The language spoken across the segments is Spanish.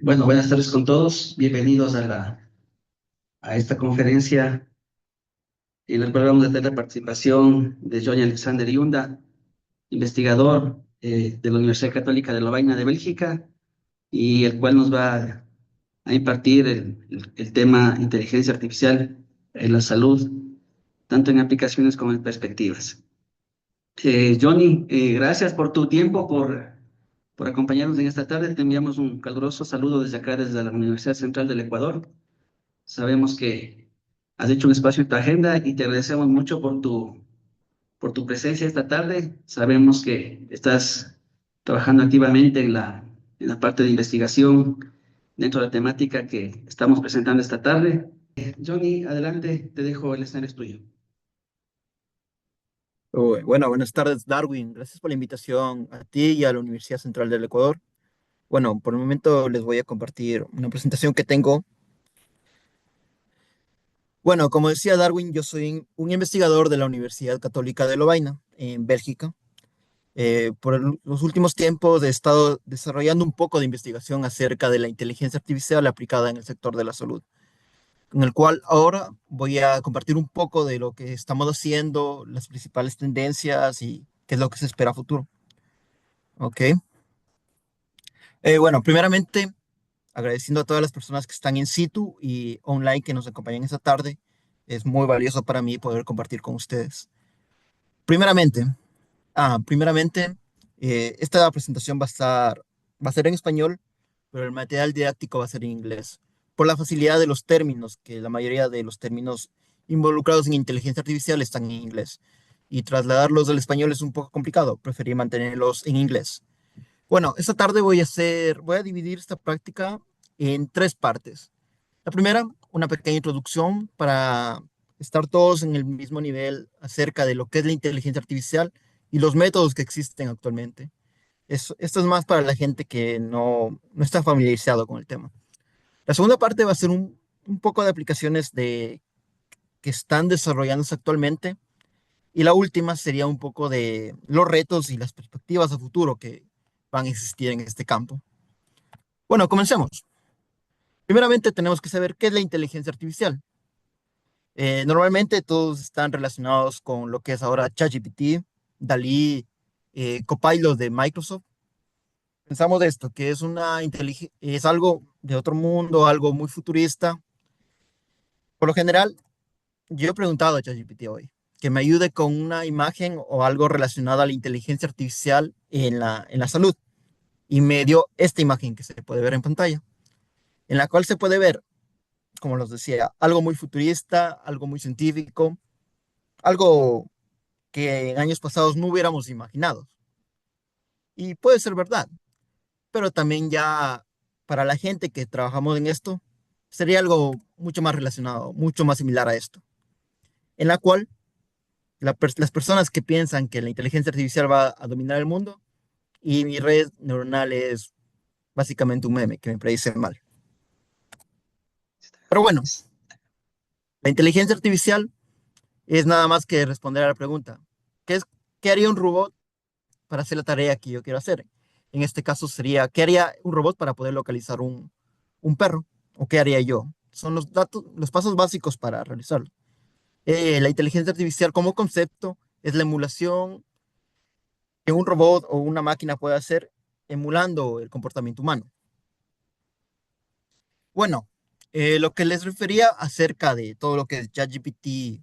Bueno, buenas tardes con todos. Bienvenidos a esta conferencia en la cual vamos a tener la participación de Johnny Alexander Yunda, investigador de la Universidad Católica de Lovaina de Bélgica, y el cual nos va a impartir el tema inteligencia artificial en la salud, tanto en aplicaciones como en perspectivas. Johnny, gracias por tu tiempo, por acompañarnos en esta tarde. Te enviamos un caluroso saludo desde acá, desde la Universidad Central del Ecuador. Sabemos que has hecho un espacio en tu agenda y te agradecemos mucho por tu presencia esta tarde. Sabemos que estás trabajando activamente en la parte de investigación dentro de la temática que estamos presentando esta tarde. Johnny, adelante, te dejo el escenario es tuyo. Bueno, buenas tardes, Darwin. Gracias por la invitación a ti y a la Universidad Central del Ecuador. Bueno, por el momento les voy a compartir una presentación que tengo. Bueno, como decía Darwin, yo soy un investigador de la Universidad Católica de Lovaina, en Bélgica. Los últimos tiempos he estado desarrollando un poco de investigación acerca de la inteligencia artificial aplicada en el sector de la salud, en el cual ahora voy a compartir un poco de lo que estamos haciendo, las principales tendencias y qué es lo que se espera a futuro. ¿Ok? Bueno, primeramente, agradeciendo a todas las personas que están in situ y online que nos acompañan esta tarde. Es muy valioso para mí poder compartir con ustedes. Primeramente, esta presentación va a ser en español, pero el material didáctico va a ser en inglés, por la facilidad de los términos, que la mayoría de los términos involucrados en inteligencia artificial están en inglés, y trasladarlos al español es un poco complicado, preferí mantenerlos en inglés. Bueno, esta tarde voy a dividir esta práctica en tres partes. La primera, una pequeña introducción para estar todos en el mismo nivel acerca de lo que es la inteligencia artificial y los métodos que existen actualmente. Esto es más para la gente que no está familiarizado con el tema. La segunda parte va a ser un poco de aplicaciones que están desarrollándose actualmente. Y la última sería un poco de los retos y las perspectivas a futuro que van a existir en este campo. Bueno, comencemos. Primeramente tenemos que saber qué es la inteligencia artificial. Normalmente todos están relacionados con lo que es ahora ChatGPT, DALL-E, Copilot de Microsoft. Pensamos de esto, que es algo de otro mundo, algo muy futurista. Por lo general, yo he preguntado a ChatGPT hoy que me ayude con una imagen o algo relacionado a la inteligencia artificial en la salud. Y me dio esta imagen que se puede ver en pantalla, en la cual se puede ver, como los decía, algo muy futurista, algo muy científico, algo que en años pasados no hubiéramos imaginado. Y puede ser verdad, pero también ya para la gente que trabajamos en esto, sería algo mucho más relacionado, mucho más similar a esto, en la cual las personas que piensan que la inteligencia artificial va a dominar el mundo y mi red neuronal es básicamente un meme que me predice mal. Pero bueno, la inteligencia artificial es nada más que responder a la pregunta, ¿qué es, qué haría un robot para hacer la tarea que yo quiero hacer? En este caso sería, ¿qué haría un robot para poder localizar un perro? ¿O qué haría yo? Son los datos, los pasos básicos para realizarlo. La inteligencia artificial como concepto es la emulación que un robot o una máquina puede hacer emulando el comportamiento humano. Bueno, lo que les refería acerca de todo lo que es ChatGPT,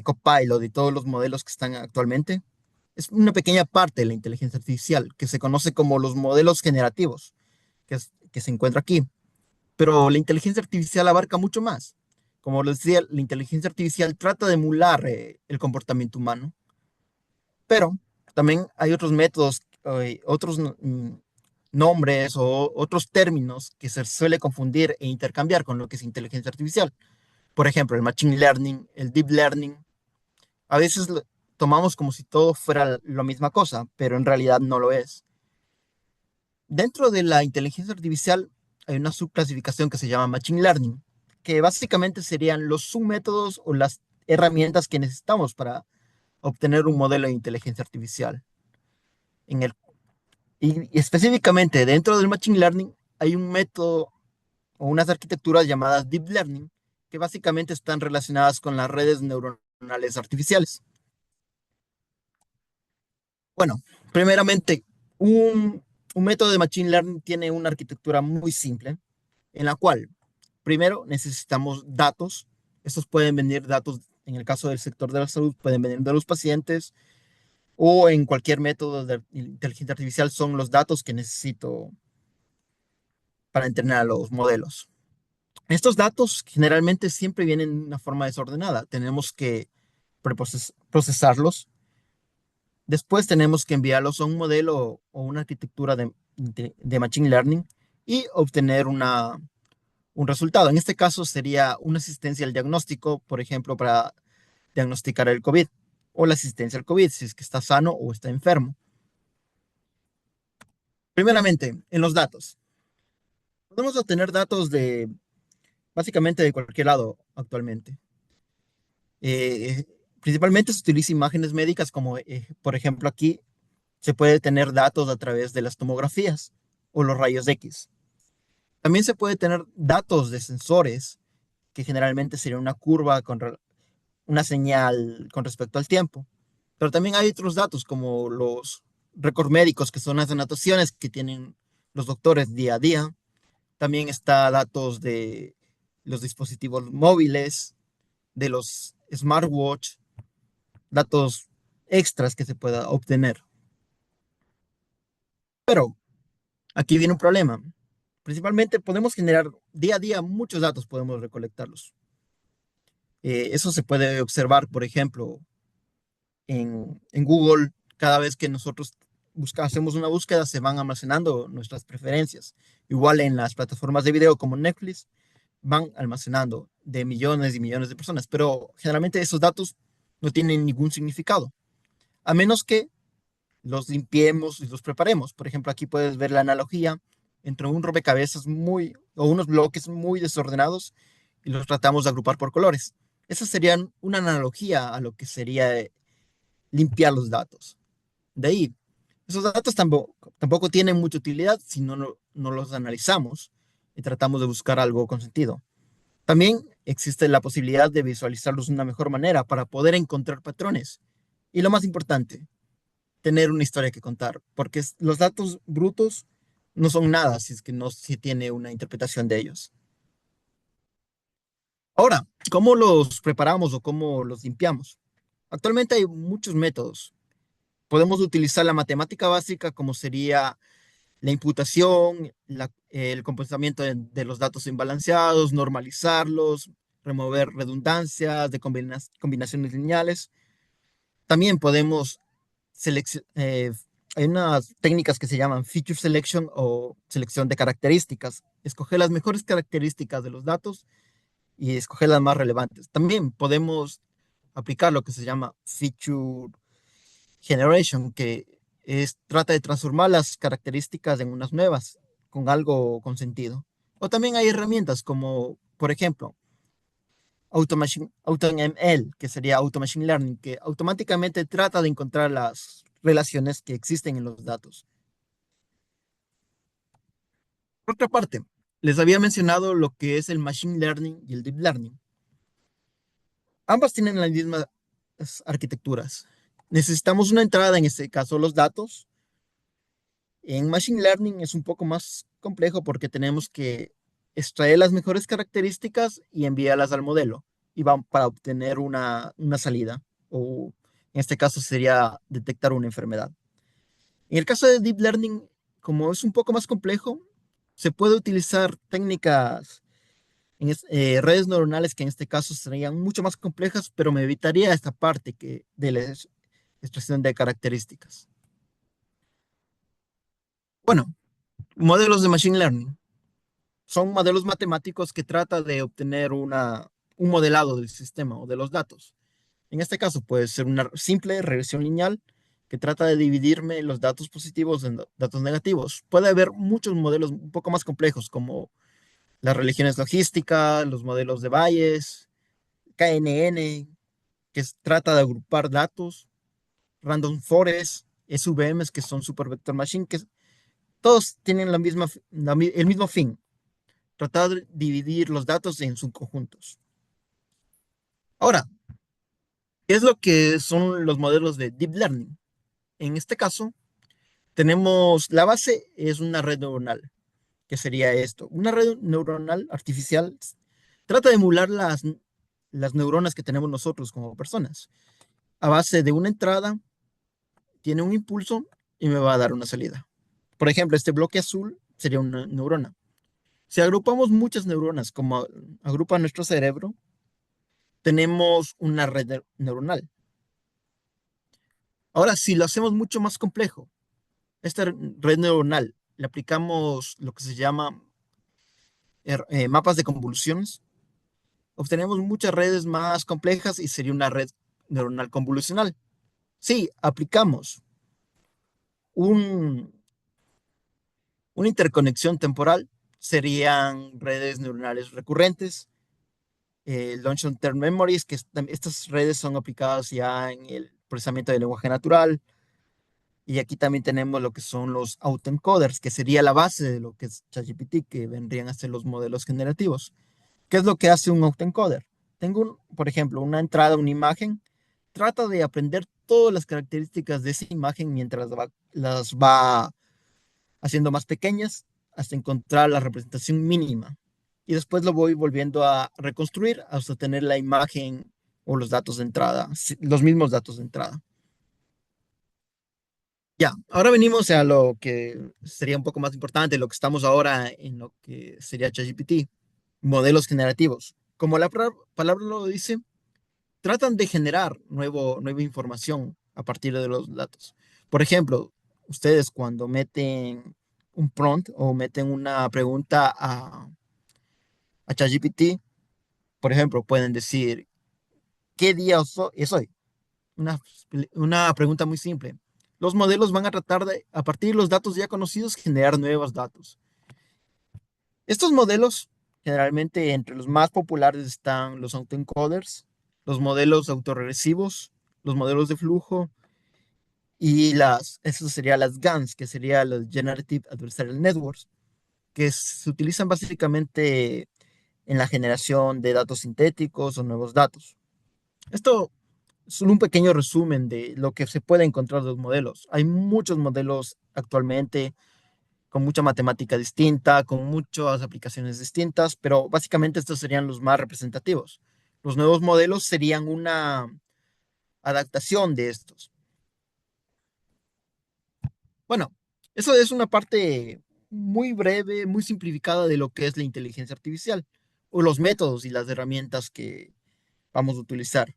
Copilot y todos los modelos que están actualmente, es una pequeña parte de la inteligencia artificial que se conoce como los modelos generativos, que se encuentra aquí. Pero la inteligencia artificial abarca mucho más. Como les decía, la inteligencia artificial trata de emular el comportamiento humano, pero también hay otros métodos, nombres o otros términos que se suele confundir e intercambiar con lo que es inteligencia artificial. Por ejemplo, el machine learning, el deep learning. A veces lo tomamos como si todo fuera la misma cosa, pero en realidad no lo es. Dentro de la inteligencia artificial hay una subclasificación que se llama Machine Learning, que básicamente serían los submétodos o las herramientas que necesitamos para obtener un modelo de inteligencia artificial. En el, y específicamente dentro del Machine Learning hay un método o unas arquitecturas llamadas Deep Learning, que básicamente están relacionadas con las redes neuronales artificiales. Bueno, primeramente, un método de Machine Learning tiene una arquitectura muy simple, en la cual primero necesitamos datos. Estos pueden venir datos, en el caso del sector de la salud, pueden venir de los pacientes o en cualquier método de inteligencia artificial son los datos que necesito para entrenar a los modelos. Estos datos generalmente siempre vienen de una forma desordenada. Tenemos que procesarlos. Después tenemos que enviarlos a un modelo o una arquitectura de Machine Learning y obtener un resultado. En este caso sería una asistencia al diagnóstico, por ejemplo, para diagnosticar el COVID o la asistencia al COVID, si es que está sano o está enfermo. Primeramente, en los datos. Podemos obtener datos de básicamente de cualquier lado actualmente. Eh, Principalmente se utiliza imágenes médicas como, por ejemplo, aquí se puede tener datos a través de las tomografías o los rayos X. También se puede tener datos de sensores, que generalmente sería una curva con una señal con respecto al tiempo. Pero también hay otros datos como los récords médicos, que son las anotaciones que tienen los doctores día a día. También está datos de los dispositivos móviles, de los smartwatch, datos extras que se pueda obtener. Pero aquí viene un problema. Principalmente podemos generar día a día muchos datos, podemos recolectarlos. Eso se puede observar, por ejemplo, en Google. Cada vez que nosotros hacemos una búsqueda, se van almacenando nuestras preferencias. Igual en las plataformas de video como Netflix, van almacenando de millones y millones de personas, pero generalmente esos datos no tienen ningún significado, a menos que los limpiemos y los preparemos. Por ejemplo, aquí puedes ver la analogía entre un rompecabezas o unos bloques muy desordenados y los tratamos de agrupar por colores. Esa sería una analogía a lo que sería limpiar los datos. De ahí, esos datos tampoco tienen mucha utilidad si no los analizamos y tratamos de buscar algo con sentido. También existe la posibilidad de visualizarlos de una mejor manera para poder encontrar patrones. Y lo más importante, tener una historia que contar, porque los datos brutos no son nada si es que no se tiene una interpretación de ellos. Ahora, ¿cómo los preparamos o cómo los limpiamos? Actualmente hay muchos métodos. Podemos utilizar la matemática básica como sería la imputación, el comportamiento de los datos imbalanceados, normalizarlos, remover redundancias de combinaciones lineales. También podemos hay unas técnicas que se llaman feature selection o selección de características. Escoger las mejores características de los datos y escoger las más relevantes. También podemos aplicar lo que se llama feature generation, que trata de transformar las características en unas nuevas, con algo con sentido. O también hay herramientas como, por ejemplo, AutoML, que sería Auto Machine Learning, que automáticamente trata de encontrar las relaciones que existen en los datos. Por otra parte, les había mencionado lo que es el Machine Learning y el Deep Learning. Ambas tienen las mismas arquitecturas. Necesitamos una entrada, en este caso los datos. En Machine Learning es un poco más complejo porque tenemos que extraer las mejores características y enviarlas al modelo y van para obtener una salida, o en este caso sería detectar una enfermedad. En el caso de Deep Learning, como es un poco más complejo, se puede utilizar técnicas redes neuronales que en este caso serían mucho más complejas, pero me evitaría esta parte de la extracción de características. Bueno, modelos de Machine Learning. Son modelos matemáticos que tratan de obtener un modelado del sistema o de los datos. En este caso puede ser una simple regresión lineal que trata de dividirme los datos positivos en datos negativos. Puede haber muchos modelos un poco más complejos como las religiones logísticas, los modelos de Bayes, KNN, trata de agrupar datos, Random Forest, SVMs que son Super Vector Machine, Todos tienen el mismo fin, tratar de dividir los datos en subconjuntos. Ahora, ¿qué es lo que son los modelos de Deep Learning? En este caso, tenemos la base es una red neuronal. ¿Qué sería esto? Una red neuronal artificial trata de emular las neuronas que tenemos nosotros como personas. A base de una entrada, tiene un impulso y me va a dar una salida. Por ejemplo, este bloque azul sería una neurona. Si agrupamos muchas neuronas como agrupa nuestro cerebro, tenemos una red neuronal. Ahora, si lo hacemos mucho más complejo, esta red neuronal le aplicamos lo que se llama mapas de convoluciones, obtenemos muchas redes más complejas y sería una red neuronal convolucional. Si aplicamos un, una interconexión temporal, serían redes neuronales recurrentes, long term memories, que estas redes son aplicadas ya en el procesamiento del lenguaje natural. Y aquí también tenemos lo que son los autoencoders, que sería la base de lo que es ChatGPT, que vendrían a ser los modelos generativos. ¿Qué es lo que hace un autoencoder? Por ejemplo, una entrada, una imagen, trata de aprender todas las características de esa imagen mientras las va haciendo más pequeñas hasta encontrar la representación mínima. Y después lo voy volviendo a reconstruir hasta tener la imagen o los datos de entrada, los mismos datos de entrada. Ya, ahora venimos a lo que sería un poco más importante, lo que estamos ahora en lo que sería ChatGPT, modelos generativos. Como la palabra lo dice, tratan de generar nueva información a partir de los datos. Por ejemplo, ustedes cuando meten un prompt o meten una pregunta a ChatGPT, por ejemplo, pueden decir, ¿qué día es hoy? Una, una pregunta muy simple. Los modelos van a tratar de, a partir de los datos ya conocidos, generar nuevos datos. Estos modelos, generalmente entre los más populares están los autoencoders, los modelos autorregresivos, los modelos de flujo y eso serían las GANs, que serían los Generative Adversarial Networks, que se utilizan básicamente en la generación de datos sintéticos o nuevos datos. Esto es solo un pequeño resumen de lo que se puede encontrar de los modelos. Hay muchos modelos actualmente con mucha matemática distinta, con muchas aplicaciones distintas, pero básicamente estos serían los más representativos. Los nuevos modelos serían una adaptación de estos. Bueno, eso es una parte muy breve, muy simplificada de lo que es la inteligencia artificial o los métodos y las herramientas que vamos a utilizar.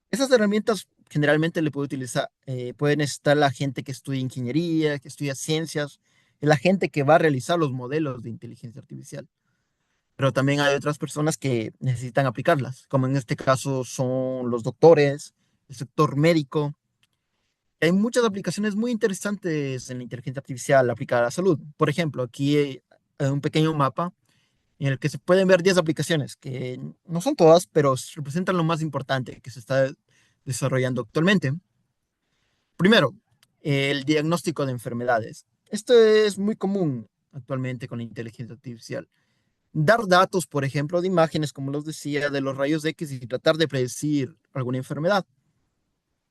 Esas herramientas generalmente pueden estar la gente que estudia ingeniería, que estudia ciencias, la gente que va a realizar los modelos de inteligencia artificial. Pero también hay otras personas que necesitan aplicarlas, como en este caso son los doctores, el sector médico. Hay muchas aplicaciones muy interesantes en la inteligencia artificial aplicada a la salud. Por ejemplo, aquí hay un pequeño mapa en el que se pueden ver 10 aplicaciones, que no son todas, pero representan lo más importante que se está desarrollando actualmente. Primero, el diagnóstico de enfermedades. Esto es muy común actualmente con la inteligencia artificial. Dar datos, por ejemplo, de imágenes, como los decía, de los rayos X y tratar de predecir alguna enfermedad.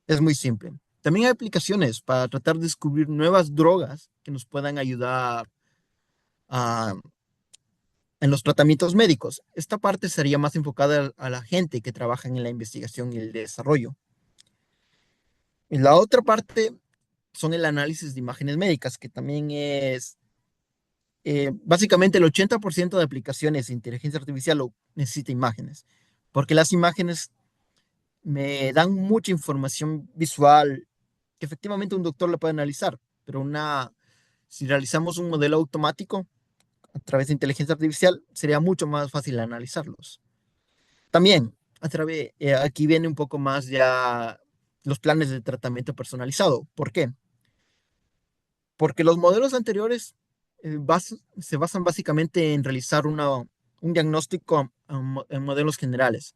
Es muy simple. También hay aplicaciones para tratar de descubrir nuevas drogas que nos puedan ayudar a, en los tratamientos médicos. Esta parte sería más enfocada a la gente que trabaja en la investigación y el desarrollo. Y la otra parte son el análisis de imágenes médicas, que también es básicamente el 80% de aplicaciones de inteligencia artificial necesita imágenes, porque las imágenes me dan mucha información visual que efectivamente un doctor la puede analizar, pero si realizamos un modelo automático a través de inteligencia artificial, sería mucho más fácil analizarlos. También, aquí viene un poco más ya los planes de tratamiento personalizado. ¿Por qué? Porque los modelos anteriores se basan básicamente en realizar un diagnóstico en modelos generales.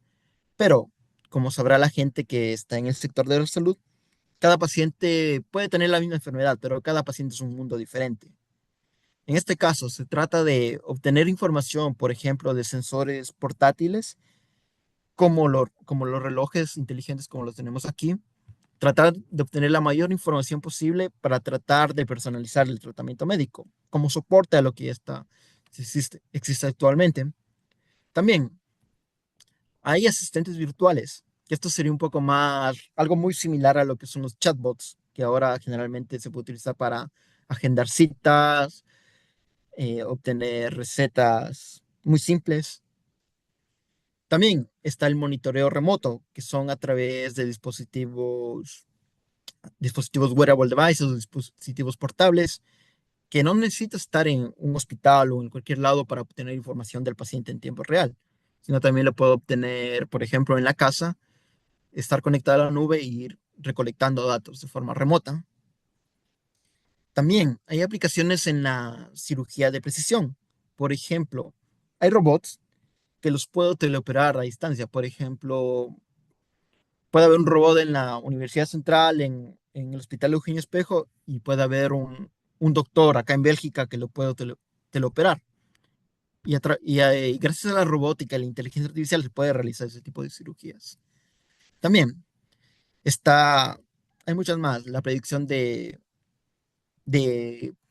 Pero, como sabrá la gente que está en el sector de la salud, Cada paciente puede tener la misma enfermedad, pero cada paciente es un mundo diferente. En este caso, se trata de obtener información, por ejemplo, de sensores portátiles, como los relojes inteligentes como los tenemos aquí, tratar de obtener la mayor información posible para tratar de personalizar el tratamiento médico, como soporte a lo que ya existe actualmente. También hay asistentes virtuales, que esto sería un poco más, algo muy similar a lo que son los chatbots, que ahora generalmente se puede utilizar para agendar citas, obtener recetas muy simples. También está el monitoreo remoto, que son a través de dispositivos wearable devices o dispositivos portables, que no necesita estar en un hospital o en cualquier lado para obtener información del paciente en tiempo real, sino también lo puedo obtener, por ejemplo, en la casa, estar conectado a la nube e ir recolectando datos de forma remota. También hay aplicaciones en la cirugía de precisión. Por ejemplo, hay robots que los puedo teleoperar a distancia. Por ejemplo, puede haber un robot en la Universidad Central, en el Hospital Eugenio Espejo, y puede haber un doctor acá en Bélgica que lo puedo teleoperar. Y gracias a la robótica y la inteligencia artificial se puede realizar ese tipo de cirugías. También está, hay muchas más, la predicción de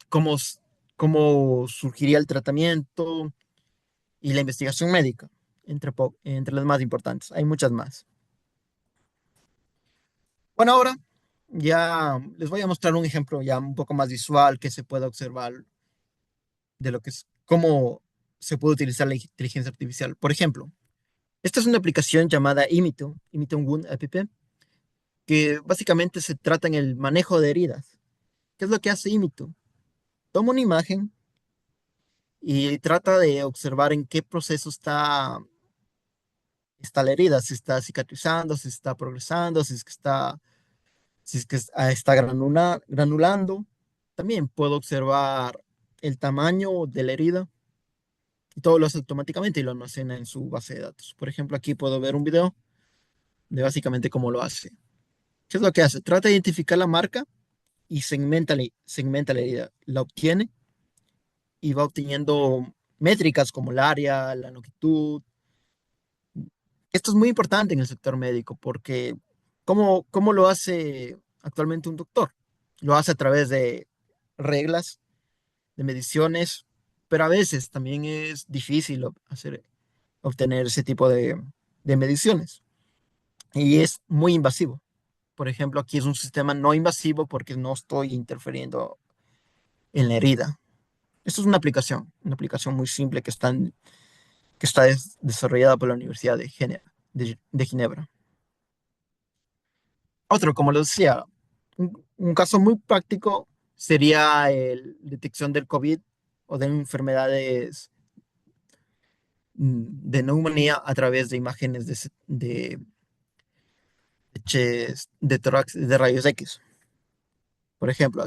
cómo surgiría el tratamiento y la investigación médica, entre las más importantes. Hay muchas más. Bueno, ahora ya les voy a mostrar un ejemplo ya un poco más visual que se pueda observar de lo que es cómo se puede utilizar la inteligencia artificial. Por ejemplo, esta es una aplicación llamada Imitum Wound App, que básicamente se trata en el manejo de heridas. ¿Qué es lo que hace Imitum? Toma una imagen y trata de observar en qué proceso está la herida, si está cicatrizando, si está progresando, si es que está granulando. También puedo observar el tamaño de la herida y todo lo hace automáticamente y lo almacena en su base de datos. Por ejemplo, aquí puedo ver un video de básicamente cómo lo hace. ¿Qué es lo que hace? Trata de identificar la marca y segmenta la herida. La obtiene y va obteniendo métricas como el área, la longitud. Esto es muy importante en el sector médico porque ¿cómo lo hace actualmente un doctor? Lo hace a través de reglas, de mediciones, pero a veces también es difícil obtener ese tipo de mediciones y es muy invasivo. Por ejemplo, aquí es un sistema no invasivo porque no estoy interfiriendo en la herida. Esto es una aplicación muy simple que está desarrollada por la Universidad de Ginebra. Otro, como les decía, un caso muy práctico sería la detección del COVID o de enfermedades de neumonía a través de imágenes de tórax, de rayos X. Por ejemplo,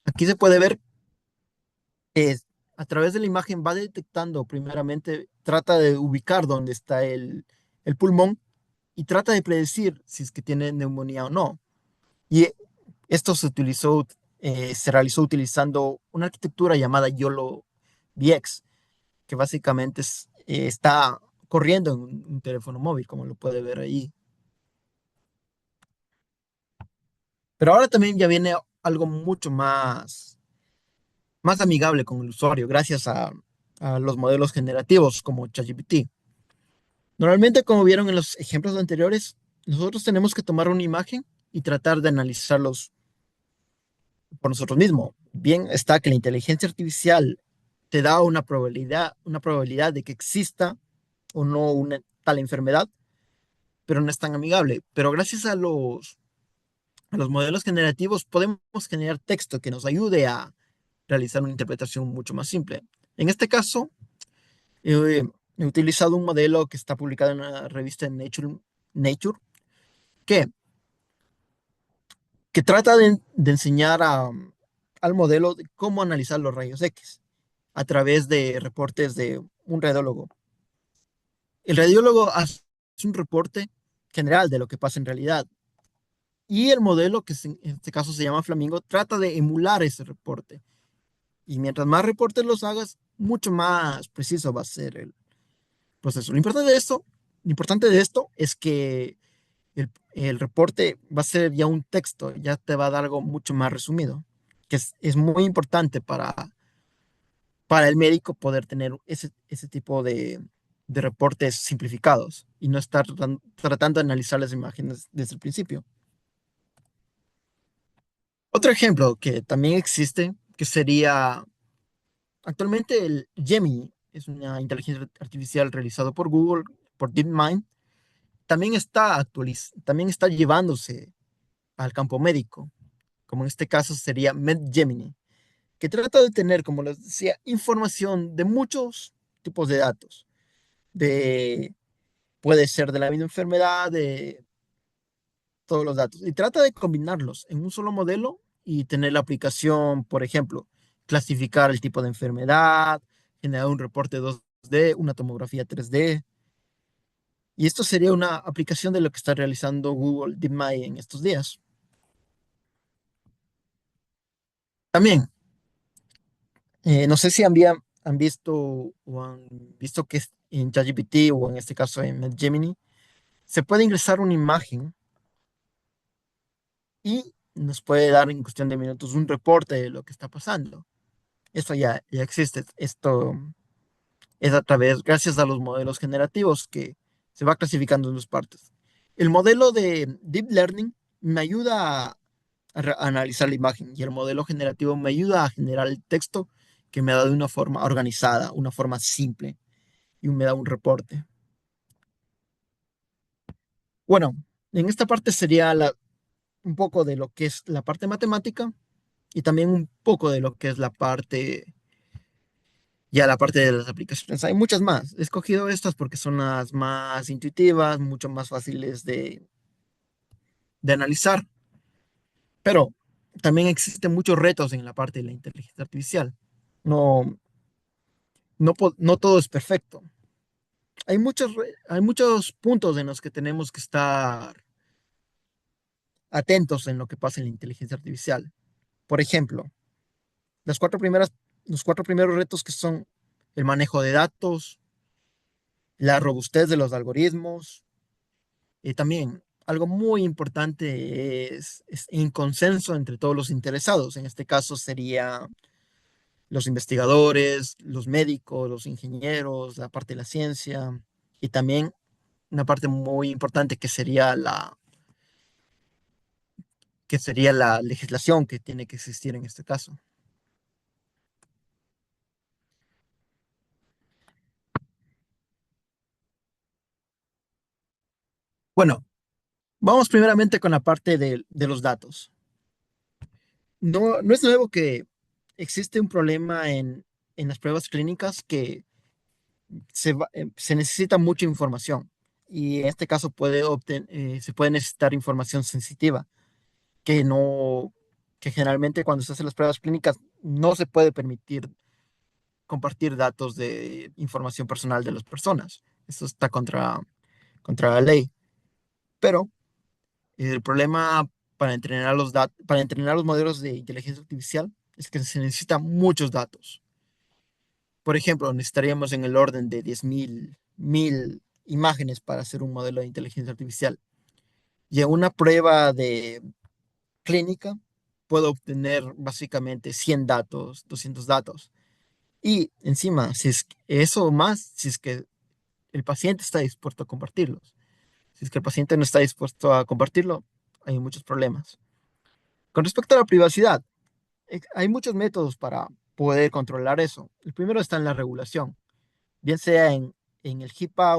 aquí se puede ver que a través de la imagen va detectando primeramente, trata de ubicar dónde está el pulmón y trata de predecir si es que tiene neumonía o no. Y esto se realizó utilizando una arquitectura llamada YOLO VX, que básicamente está corriendo en un teléfono móvil, como lo puede ver ahí. Pero ahora también ya viene algo mucho más amigable con el usuario, gracias a los modelos generativos como ChatGPT. Normalmente, como vieron en los ejemplos anteriores, nosotros tenemos que tomar una imagen y tratar de analizarlos por nosotros mismos. Bien está que la inteligencia artificial te da una probabilidad de que exista o no una tal enfermedad, pero no es tan amigable. Pero gracias a los modelos generativos podemos generar texto que nos ayude a realizar una interpretación mucho más simple. En este caso, he utilizado un modelo que está publicado en una revista en Nature que, que trata de enseñar al modelo de cómo analizar los rayos X a través de reportes de un radiólogo. El radiólogo hace un reporte general de lo que pasa en realidad Y el modelo, en este caso se llama Flamingo, trata de emular ese reporte. Y mientras más reportes los hagas, mucho más preciso va a ser el proceso. Lo importante de esto es que el reporte va a ser ya un texto, ya te va a dar algo mucho más resumido, que es muy importante para el médico poder tener ese tipo de reportes simplificados y no estar tratando de analizar las imágenes desde el principio. Otro ejemplo que también existe, que sería actualmente el Gemini, es una inteligencia artificial realizada por Google, por DeepMind, también está llevándose al campo médico, como en este caso sería MedGemini, que trata de tener, como les decía, información de muchos tipos de datos, de, puede ser de la misma enfermedad, de todos los datos, y trata de combinarlos en un solo modelo y tener la aplicación, por ejemplo, clasificar el tipo de enfermedad, generar un reporte 2D, una tomografía 3D. Y esto sería una aplicación de lo que está realizando Google DeepMind en estos días. También, no sé si han visto o han visto que en ChatGPT o en este caso en Gemini se puede ingresar una imagen y nos puede dar en cuestión de minutos un reporte de lo que está pasando. Esto ya existe. Esto es gracias a los modelos generativos que se va clasificando en dos partes. El modelo de Deep Learning me ayuda a analizar la imagen y el modelo generativo me ayuda a generar el texto que me da de una forma organizada, una forma simple y me da un reporte. Bueno, en esta parte sería un poco de lo que es la parte matemática y también un poco de lo que es la parte de las aplicaciones. Hay muchas más. He escogido estas porque son las más intuitivas, mucho más fáciles de analizar, pero también existen muchos retos en la parte de la inteligencia artificial. No, no todo es perfecto. Hay muchos puntos en los que tenemos que estar atentos en lo que pasa en la inteligencia artificial. Por ejemplo, las cuatro primeras, los cuatro primeros retos que son el manejo de datos, la robustez de los algoritmos, y también algo muy importante es en consenso entre todos los interesados. En este caso sería los investigadores, los médicos, los ingenieros, la parte de la ciencia y también una parte muy importante que sería la legislación que tiene que existir en este caso. Bueno, vamos primeramente con la parte de los datos. No es nuevo que existe un problema en las pruebas clínicas que se necesita mucha información y en este caso se puede necesitar información sensitiva que no, que generalmente cuando se hacen las pruebas clínicas no se puede permitir compartir datos de información personal de las personas. Eso está contra la ley. Pero el problema para entrenar los modelos de inteligencia artificial es que se necesitan muchos datos. Por ejemplo, necesitaríamos en el orden de 10.000 imágenes para hacer un modelo de inteligencia artificial. Y en una prueba de clínica puedo obtener básicamente 100 datos, 200 datos. Y encima, si es que eso más, si es que el paciente está dispuesto a compartirlos. Si es que el paciente no está dispuesto a compartirlo, hay muchos problemas. Con respecto a la privacidad, hay muchos métodos para poder controlar eso. El primero está en la regulación, bien sea en el HIPAA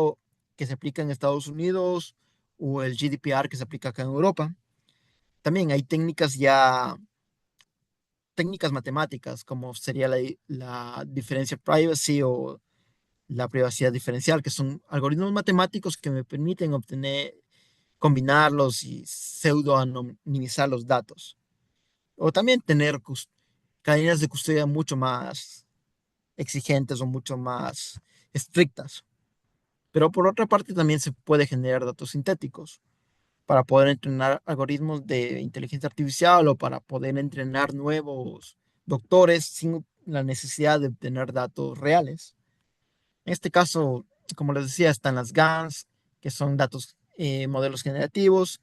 que se aplica en Estados Unidos o el GDPR que se aplica acá en Europa. También hay técnicas matemáticas, como sería la diferencia privacy o la privacidad diferencial, que son algoritmos matemáticos que me permiten combinarlos y pseudo anonimizar los datos. O también tener cadenas de custodia mucho más exigentes o mucho más estrictas. Pero por otra parte también se puede generar datos sintéticos. para poder entrenar algoritmos de inteligencia artificial o para poder entrenar nuevos doctores sin la necesidad de tener datos reales. En este caso, como les decía, están las GANs, que son datos, modelos generativos.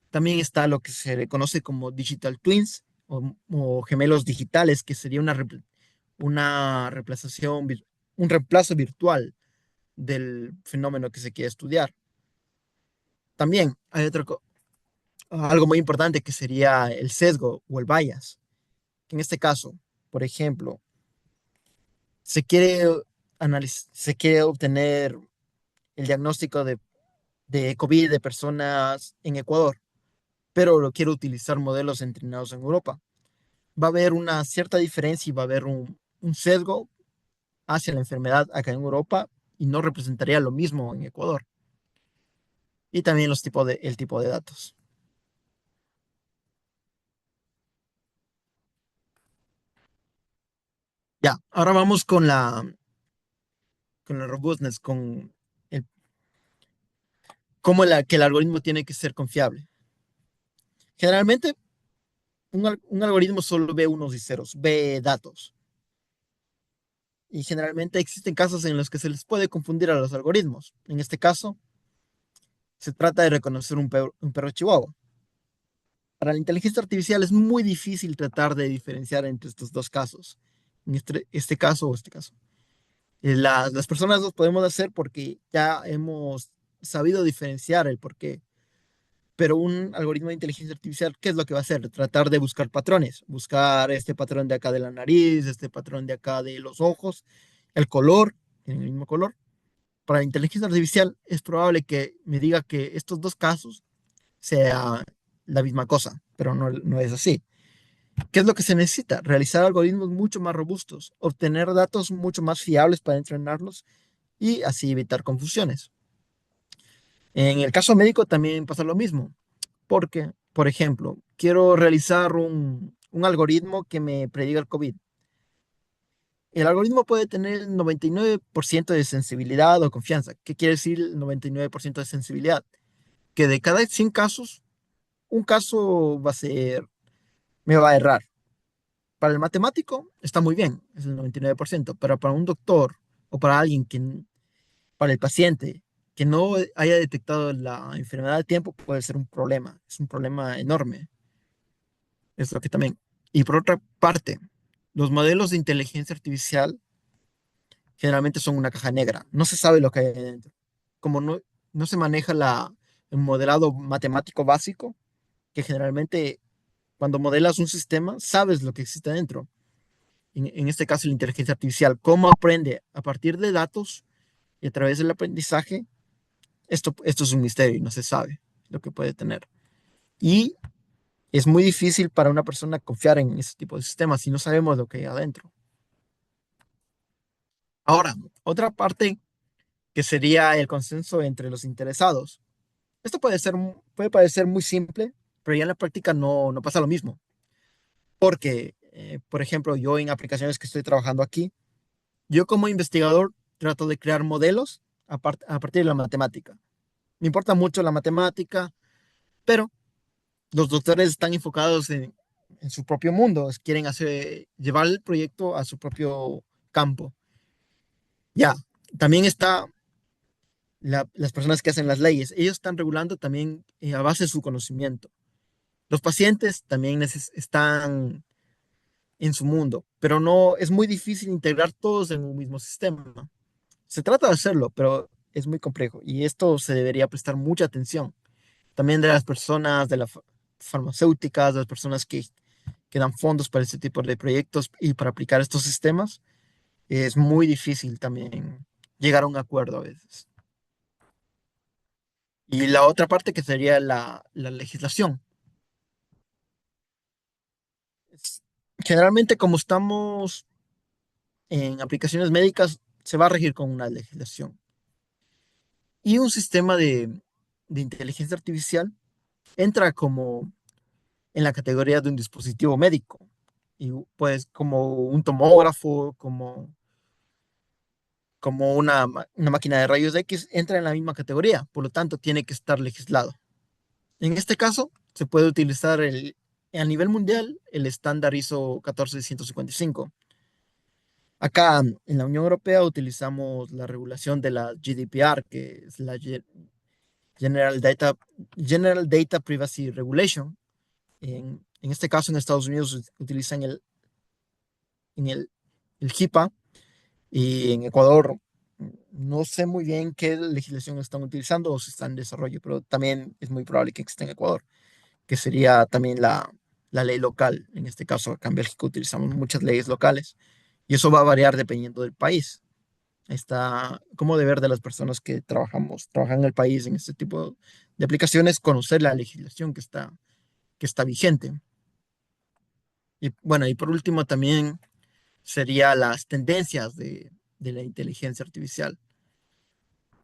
También está lo que se le conoce como digital twins o gemelos digitales, que sería una reemplazación, un reemplazo virtual del fenómeno que se quiere estudiar. También hay algo muy importante que sería el sesgo o el bias. En este caso, por ejemplo, se quiere, se quiere obtener el diagnóstico de COVID de personas en Ecuador, pero lo quiero utilizar modelos entrenados en Europa. Va a haber una cierta diferencia y va a haber un sesgo hacia la enfermedad acá en Europa y no representaría lo mismo en Ecuador. Y también el tipo de datos. Ya, ahora vamos con la robustness, el, que el algoritmo tiene que ser confiable. Generalmente, un algoritmo solo ve unos y ceros, ve datos. Y generalmente existen casos en los que se les puede confundir a los algoritmos. En este caso, se trata de reconocer un perro chihuahua. Para la inteligencia artificial es muy difícil tratar de diferenciar entre estos dos casos, en este caso o este caso. Las personas los podemos hacer porque ya hemos sabido diferenciar el por qué, pero un algoritmo de inteligencia artificial, ¿qué es lo que va a hacer? Tratar de buscar patrones, buscar este patrón de acá de la nariz, este patrón de acá de los ojos, el color, tienen el mismo color. Para la inteligencia artificial es probable que me diga que estos dos casos sea la misma cosa, pero no es así. ¿Qué es lo que se necesita? Realizar algoritmos mucho más robustos, obtener datos mucho más fiables para entrenarlos y así evitar confusiones. En el caso médico también pasa lo mismo, porque, por ejemplo, quiero realizar un algoritmo que me prediga el COVID. El algoritmo puede tener el 99% de sensibilidad o confianza. ¿Qué quiere decir el 99% de sensibilidad? Que de cada 100 casos, un caso me va a errar. Para el matemático está muy bien, es el 99%, pero para un doctor o para alguien para el paciente que no haya detectado la enfermedad a tiempo puede ser un problema, es un problema enorme. Es lo que también. Y por otra parte, los modelos de inteligencia artificial generalmente son una caja negra, no se sabe lo que hay adentro. Como no se maneja el modelado matemático básico, que generalmente cuando modelas un sistema, sabes lo que existe dentro. En este caso la inteligencia artificial, cómo aprende a partir de datos y a través del aprendizaje, esto es un misterio y no se sabe lo que puede tener. Y es muy difícil para una persona confiar en ese tipo de sistemas si no sabemos lo que hay adentro. Ahora, otra parte que sería el consenso entre los interesados. Esto puede parecer muy simple, pero ya en la práctica no pasa lo mismo. Porque, por ejemplo, yo en aplicaciones que estoy trabajando aquí, yo como investigador trato de crear modelos a partir de la matemática. Me importa mucho la matemática, pero los doctores están enfocados en su propio mundo, quieren llevar el proyecto a su propio campo. Ya, también está las personas que hacen las leyes. Ellos están regulando también a base de su conocimiento. Los pacientes también están en su mundo, pero no es muy difícil integrar todos en un mismo sistema. Se trata de hacerlo, pero es muy complejo y esto se debería prestar mucha atención. También de las personas, de las farmacéuticas, de las personas que dan fondos para este tipo de proyectos y para aplicar estos sistemas, es muy difícil también llegar a un acuerdo a veces. Y la otra parte que sería la legislación. Generalmente, como estamos en aplicaciones médicas, se va a regir con una legislación. Y un sistema de inteligencia artificial entra como en la categoría de un dispositivo médico. Y pues como un tomógrafo, como una máquina de rayos X, entra en la misma categoría. Por lo tanto, tiene que estar legislado. En este caso, se puede utilizar a nivel mundial el estándar ISO 14155. Acá en la Unión Europea utilizamos la regulación de la GDPR, que es la General Data, General Data Privacy Regulation. En este caso, en Estados Unidos utilizan en el HIPAA, y en Ecuador no sé muy bien qué legislación están utilizando o si están en desarrollo, pero también es muy probable que exista en Ecuador, que sería también la ley local. En este caso, acá en Bélgica utilizamos muchas leyes locales y eso va a variar dependiendo del país. Está como deber de las personas que trabajan en el país en este tipo de aplicaciones, conocer la legislación que está vigente. Y bueno, y por último también sería las tendencias de la inteligencia artificial.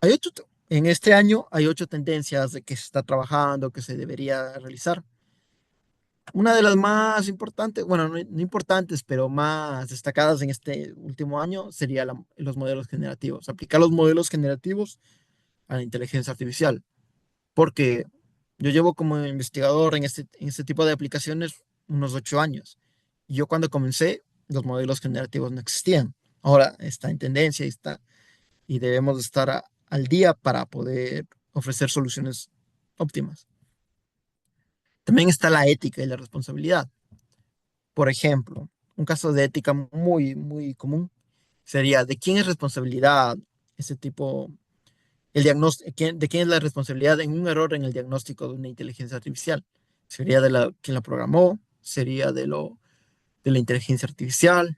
Hay ocho, en este año hay 8 tendencias de que se está trabajando, que se debería realizar. Una de las más importantes, bueno, no importantes, pero más destacadas en este último año sería los modelos generativos. Aplicar los modelos generativos a la inteligencia artificial. Porque yo llevo como investigador en este tipo de aplicaciones unos 8 años. Y yo cuando comencé, los modelos generativos no existían. Ahora está en tendencia y debemos estar al día para poder ofrecer soluciones óptimas. También está la ética y la responsabilidad. Por ejemplo, un caso de ética muy común sería de quién es responsabilidad ese tipo, el diagnóstico, de quién es la responsabilidad en un error en el diagnóstico de una inteligencia artificial. Sería de quien la programó, sería de la inteligencia artificial,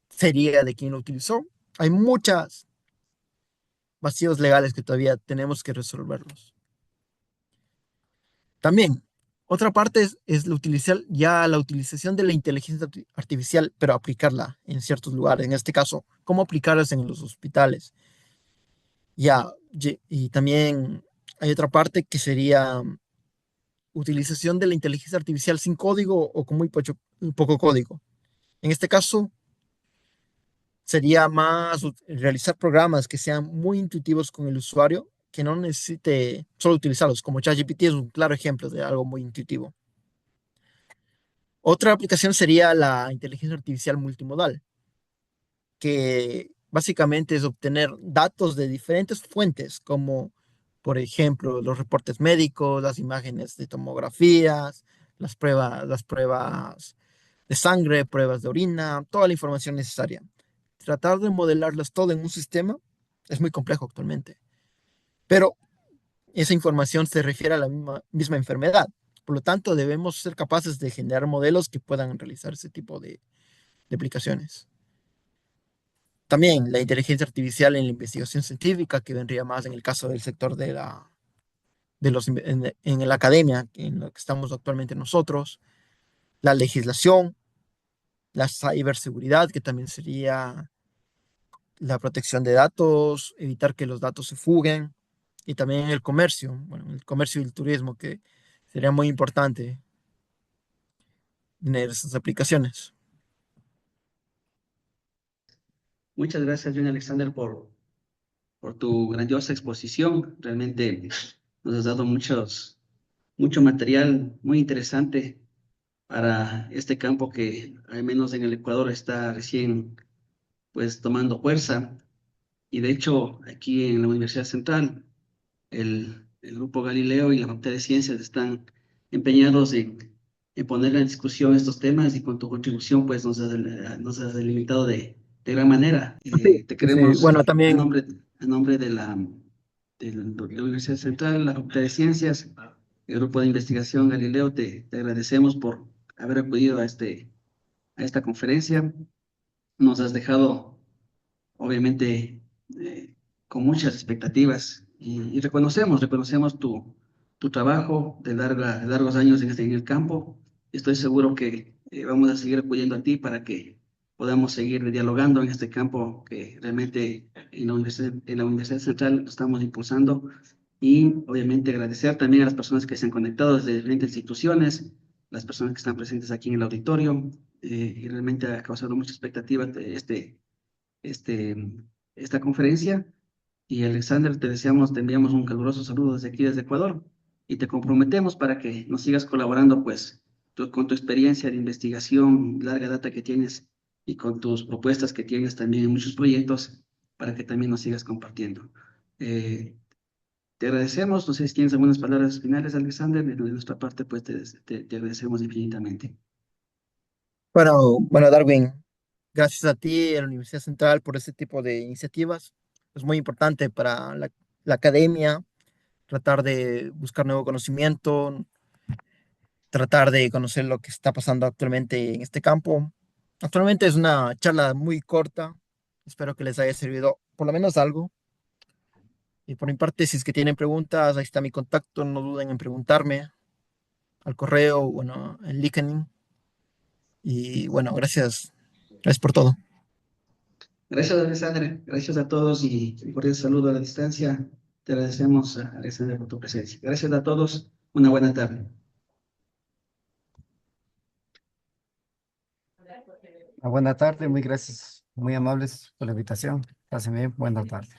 sería de quien lo utilizó. Hay muchos vacíos legales que todavía tenemos que resolverlos. También, otra parte es la utilización de la inteligencia artificial, pero aplicarla en ciertos lugares. En este caso, cómo aplicarlas en los hospitales. Y también hay otra parte que sería utilización de la inteligencia artificial sin código o con poco código. En este caso, sería más realizar programas que sean muy intuitivos con el usuario, que no necesite solo utilizarlos, como ChatGPT es un claro ejemplo de algo muy intuitivo. Otra aplicación sería la inteligencia artificial multimodal, que básicamente es obtener datos de diferentes fuentes, como por ejemplo los reportes médicos, las imágenes de tomografías, las pruebas de sangre, pruebas de orina, toda la información necesaria. Tratar de modelarlas todo en un sistema es muy complejo actualmente, pero esa información se refiere a la misma enfermedad. Por lo tanto, debemos ser capaces de generar modelos que puedan realizar ese tipo de aplicaciones. También la inteligencia artificial en la investigación científica, que vendría más en el caso del sector en la academia, en lo que estamos actualmente nosotros. La legislación, la ciberseguridad, que también sería la protección de datos, evitar que los datos se fuguen. Y también el comercio, bueno, el comercio y el turismo, que sería muy importante tener esas aplicaciones. Muchas gracias, John Alexander, por tu grandiosa exposición. Realmente nos has dado mucho material muy interesante para este campo que, al menos en el Ecuador, está recién pues tomando fuerza. Y de hecho, aquí en la Universidad Central, el Grupo Galileo y la Facultad de Ciencias están empeñados en poner en discusión estos temas y con tu contribución pues nos has delimitado de gran manera. Sí, Te sí, queremos bueno, también, a nombre de la Universidad Central, la Facultad de Ciencias, el Grupo de Investigación Galileo, te agradecemos por haber acudido a esta conferencia. Nos has dejado obviamente con muchas expectativas y reconocemos tu trabajo de largos años en el campo. Estoy seguro que vamos a seguir acudiendo a ti para que podamos seguir dialogando en este campo que realmente en la Universidad Central estamos impulsando y obviamente agradecer también a las personas que se han conectado desde diferentes instituciones, las personas que están presentes aquí en el auditorio y realmente ha causado mucha expectativa este, esta conferencia. Y Alexander, te enviamos un caluroso saludo desde aquí, desde Ecuador. y te comprometemos para que nos sigas colaborando, pues, con tu experiencia de investigación, larga data que tienes y con tus propuestas que tienes también en muchos proyectos, para que también nos sigas compartiendo. Eh, Te agradecemos, no sé si tienes algunas palabras finales, Alexander, de nuestra parte, pues te agradecemos infinitamente. Bueno, Darwin, gracias a ti, a la Universidad Central, por este tipo de iniciativas. Es muy importante para la academia tratar de buscar nuevo conocimiento, tratar de conocer lo que está pasando actualmente en este campo. Actualmente es una charla muy corta. Espero que les haya servido por lo menos algo. Y por mi parte, si es que tienen preguntas, ahí está mi contacto. No duden en preguntarme al correo, bueno, en LinkedIn. Y bueno, gracias. Gracias por todo. Gracias, Alexander. Gracias a todos y por el saludo a la distancia. Te agradecemos, Alexander, por tu presencia. Gracias a todos. Una buena tarde. Buena tarde, muy gracias, muy amables por la invitación. Pásenme bien, buena tarde.